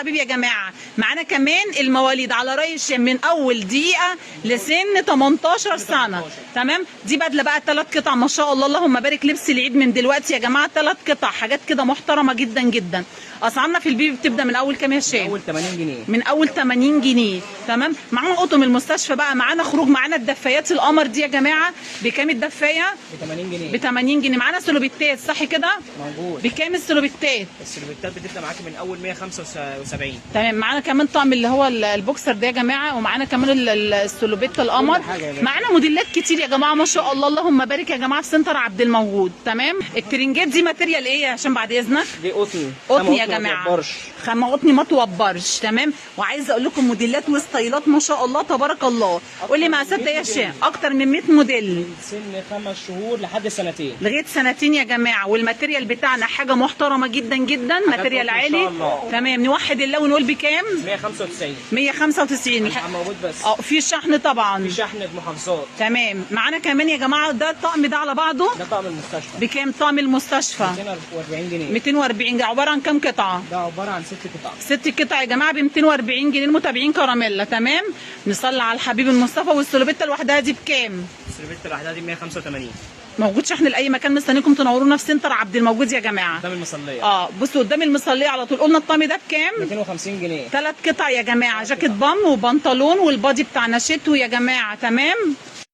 حبيبي يا جماعه معانا كمان المواليد على راي الشام من اول دقيقه لسن 18 سنه. تمام. دي بدله بقى 3 قطع ما شاء الله اللهم بارك، لبس العيد من دلوقتي يا جماعه 3 قطع، حاجات كده محترمه جدا جدا. اسعارنا في البيبي بتبدا من اول كام يا هشام؟ من اول 80 جنيه. من اول 80 جنيه. تمام. معانا قطن المستشفى بقى، معانا خروج، معانا الدفايات القمر دي يا جماعه بكام الدفايه؟ ب 80 جنيه. ب 80 جنيه. معانا سلوبيتات صح كده؟ موجود. بكام السلوبيتات؟ السلوبيتات بتبدا معاكي من اول 175. تمام. معانا كمان طقم اللي هو البوكسر ده يا جماعه، ومعانا كمان السلوبيت القمر. معانا موديلات كتير يا جماعه ما شاء الله اللهم بارك يا جماعه في سنتر عبد الموجود. تمام. الترنجات دي ماتيريال ايه عشان بعد اذنك؟ دي قطن. قطن يا جماعه، خامه قطن ما توبرش. تمام. وعايزه اقول لكم موديلات وستايلات ما شاء الله تبارك الله. قولي مقاسات ايه يا هشام؟ اكتر من 100 موديل من سن 5 شهور لحد سنتين. لغايه سنتين يا جماعه. والماتيريال بتاعنا حاجه محترمه جدا جدا، ماتيريال عالي. تمام. نوحد الله ونقول بكام؟ 195. 195 موجود بس. في شحن طبعا. في شحن بمحافظات. تمام. معانا كمان يا جماعه ده الطقم ده على بعضه. ده طقم المستشفى. بكام طقم المستشفى؟ 240 جنيه. 240 جنيه. عباره عن كام قطعه؟ ده عباره عن 6 قطع. 6 قطع يا جماعه ب 240 جنيه. المتابعين كراميلا. تمام. نصلي على الحبيب المصطفى. والسلوبيتا لوحدها دي بكام؟ السلوبيتا لوحدها دي 185. موجود شحن لاي مكان. مستنيكم تنورونا في سنتر عبد الموجود يا جماعه. قدام المصليه. بصوا قدام المصليه على طول. قلنا الطقم ده بكام؟ 250 جنيه. 3 قطع يا جماعه، جاكيت بام وبنطلون والبادي بتاعنا شتوي يا جماعه. تمام.